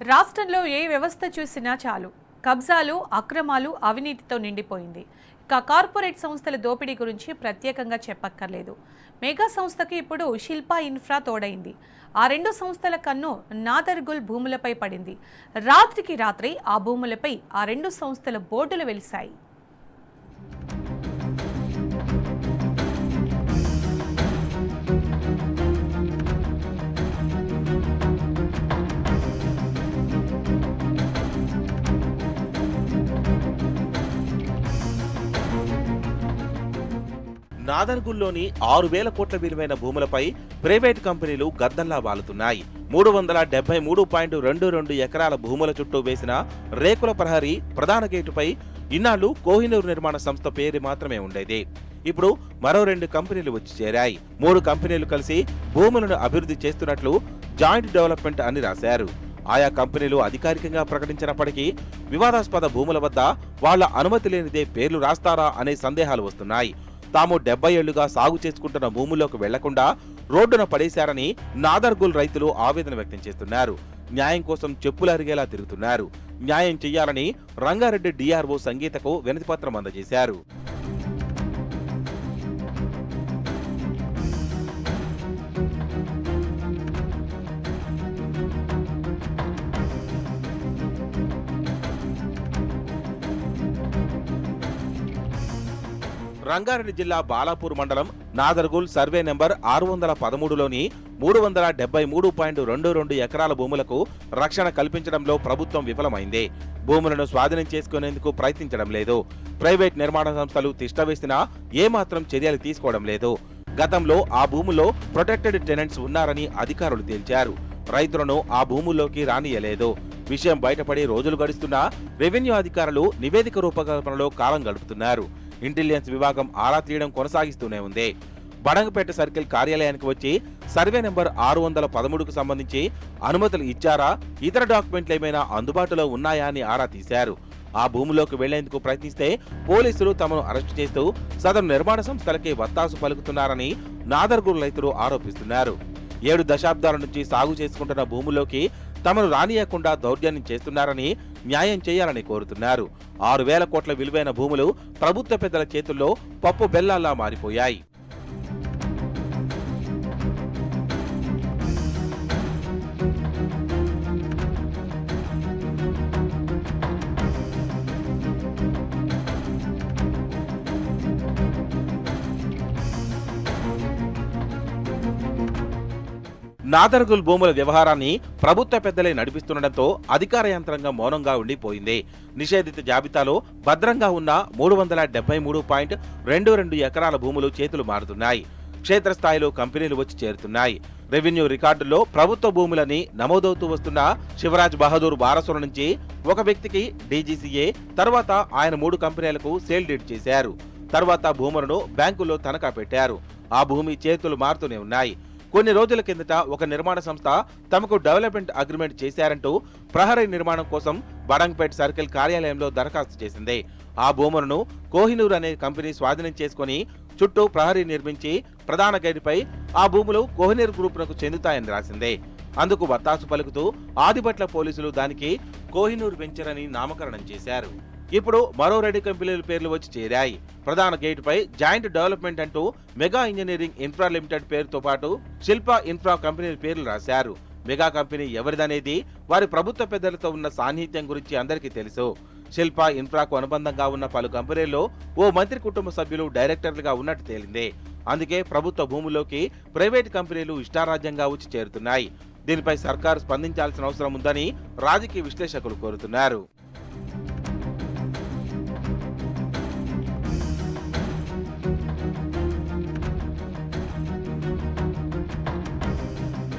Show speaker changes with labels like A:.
A: రాష్ట్రంలో ఏ వ్యవస్థ చూసినా చాలు కబ్జాలు, అక్రమాలు, అవినీతితో నిండిపోయింది. ఇక కార్పొరేట్ సంస్థల దోపిడీ గురించి ప్రత్యేకంగా చెప్పక్కర్లేదు. మెగా సంస్థకి ఇప్పుడు శిల్పా ఇన్ఫ్రా తోడైంది. ఆ రెండు సంస్థల కన్ను నాదర్గుల్ భూములపై పడింది. రాత్రికి రాత్రి ఆ భూములపై ఆ రెండు సంస్థల బోర్డులు వెలిశాయి.
B: నాదర్గుల్లోని 6,000 కోట్ల విలువైన భూములపై ప్రైవేట్ కంపెనీలు గద్దల్లా వాలుతున్నాయి. 373.22 ఎకరాల భూముల చుట్టూ వేసిన రేకుల ప్రహరీ ప్రధాన గేటుపై ఇన్నాళ్లు కోహినూర్ నిర్మాణ సంస్థ పేరు మాత్రమే ఉండేది. ఇప్పుడు మరో 2 కంపెనీలు వచ్చి చేరాయి. 3 కంపెనీలు కలిసి భూములను అభివృద్ధి చేస్తున్నట్లు జాయింట్ డెవలప్మెంట్ అని రాశారు. ఆయా కంపెనీలు అధికారికంగా ప్రకటించినప్పటికీ వివాదాస్పద భూముల వద్ద వాళ్ల అనుమతి లేనిదే పేర్లు రాస్తారా అనే సందేహాలు వస్తున్నాయి. తాము 70 ఏళ్లుగా సాగు చేసుకుంటున్న భూముల్లోకి వెళ్లకుండా రోడ్డున పడేశారని నాదర్గుల్ రైతులు ఆవేదన వ్యక్తం చేస్తున్నారు. న్యాయం కోసం చెప్పులు అరిగేలా తిరుగుతున్నారు. న్యాయం చెయ్యాలని రంగారెడ్డి డిఆర్ఓ సంగీతకు వినతిపత్రం అందజేశారు. రంగారెడ్డి జిల్లా బాలాపూర్ మండలం నాదర్గుల్ సర్వే నెంబర్ 613లోని 373.22 ఎకరాల భూములకు రక్షణ కల్పించడంలో ప్రభుత్వం విఫలమైంది. భూములను స్వాధీనం చేసుకునేందుకు ప్రయత్నించడం లేదు. ప్రైవేట్ నిర్మాణ సంస్థలు తిష్టవేసినా ఏమాత్రం చర్యలు తీసుకోవడం లేదు. గతంలో ఆ భూముల్లో ప్రొటెక్టెడ్ టెనెంట్స్ ఉన్నారని అధికారులు తేల్చారు. రైతులను ఆ భూముల్లోకి రానియలేదు. విషయం బయటపడి రోజులు గడుస్తున్నా రెవెన్యూ అధికారులు నివేదిక రూపకల్పనలో కాలం గడుపుతున్నారు. ఇంటెలిజెన్స్ విభాగం ఆరా తీయడం కొనసాగిస్తూనే ఉంది. బడంగపేట సర్కిల్ కార్యాలయానికి వచ్చి సర్వే నెంబర్ 613కు సంబంధించి అనుమతులు ఇచ్చారా, ఇతర డాక్యుమెంట్లు ఏమైనా అందుబాటులో ఉన్నాయా అని ఆరా తీశారు. ఆ భూమిలోకి వెళ్లేందుకు ప్రయత్నిస్తే పోలీసులు తమను అరెస్టు చేస్తూ సదరు నిర్మాణ సంస్థలకి వత్తాసు పలుకుతున్నారని నాదర్గుల్ రైతులు ఆరోపిస్తున్నారు. 7 దశాబ్దాల నుంచి సాగు చేసుకుంటున్న భూముల్లోకి తమను రానియకుండా దౌర్జన్యం చేస్తున్నారని న్యాయం చేయాలని కోరుతున్నారు. 6,000 కోట్ల విలువైన భూములు ప్రభుత్వ పెద్దల చేతుల్లో పప్పు బెల్లాల్లా మారిపోయాయి. నాదర్గుల్ భూముల వ్యవహారాన్ని ప్రభుత్వ పెద్దలే నడిపిస్తుండటంతో అధికార యంత్రాంగం మౌనంగా ఉండిపోయింది. నిషేధిత జాబితాలో భద్రంగా ఉన్న 373.22 ఎకరాల భూములు చేతులు మారుతున్నాయి. క్షేత్రస్థాయిలో కంపెనీలు వచ్చి చేరుతున్నాయి. రెవెన్యూ రికార్డుల్లో ప్రభుత్వ భూములని నమోదవుతూ వస్తున్న శివరాజ్ బహదూర్ వారసుల నుంచి ఒక వ్యక్తికి డీజీసీఏ, తర్వాత ఆయన 3 కంపెనీలకు సేల్ డీడ్ చేశారు. తర్వాత భూములను బ్యాంకుల్లో తనఖా పెట్టారు. ఆ భూమి చేతులు మారుతూనే ఉన్నాయి. కొన్ని రోజుల కిందట ఒక నిర్మాణ సంస్థ తమకు డెవలప్మెంట్ అగ్రిమెంట్ చేశారంటూ ప్రహరీ నిర్మాణం కోసం బడంగపేట్ సర్కిల్ కార్యాలయంలో దరఖాస్తు చేసింది. ఆ భూములను కోహినూర్ అనే కంపెనీ స్వాధీనం చేసుకుని చుట్టూ ప్రహరీ నిర్మించి ప్రధాన గేటుపై ఆ భూములు కోహినూర్ గ్రూపునకు చెందుతాయని రాసింది. అందుకు వత్తాసు పలుకుతూ ఆదిబట్ల పోలీసులు దానికి కోహినూర్ వెంచర్ అని నామకరణం చేశారు. ఇప్పుడు మరో 2 కంపెనీల పేర్లు వచ్చి చేరాయి. ప్రధాన గేటుపై జాయింట్ డెవలప్మెంట్ అంటూ మెగా ఇంజనీరింగ్ ఇన్ఫ్రా లిమిటెడ్ పేరుతో పాటు శిల్పా ఇన్ఫ్రా కంపెనీల పేర్లు రాశారు. మెగా కంపెనీ ఎవరిదనేది, వారి ప్రభుత్వ పెద్దలతో ఉన్న సాన్నిహిత్యం గురించి అందరికీ తెలుసు. శిల్పా ఇన్ఫ్రాకు అనుబంధంగా ఉన్న పలు కంపెనీల్లో ఓ మంత్రి కుటుంబ సభ్యులు డైరెక్టర్లుగా ఉన్నట్టు తేలింది. అందుకే ప్రభుత్వ భూముల్లోకి ప్రైవేట్ కంపెనీలు ఇష్టారాజ్యంగా వచ్చి చేరుతున్నాయి. దీనిపై సర్కారు స్పందించాల్సిన అవసరం ఉందని రాజకీయ విశ్లేషకులు కోరుతున్నారు.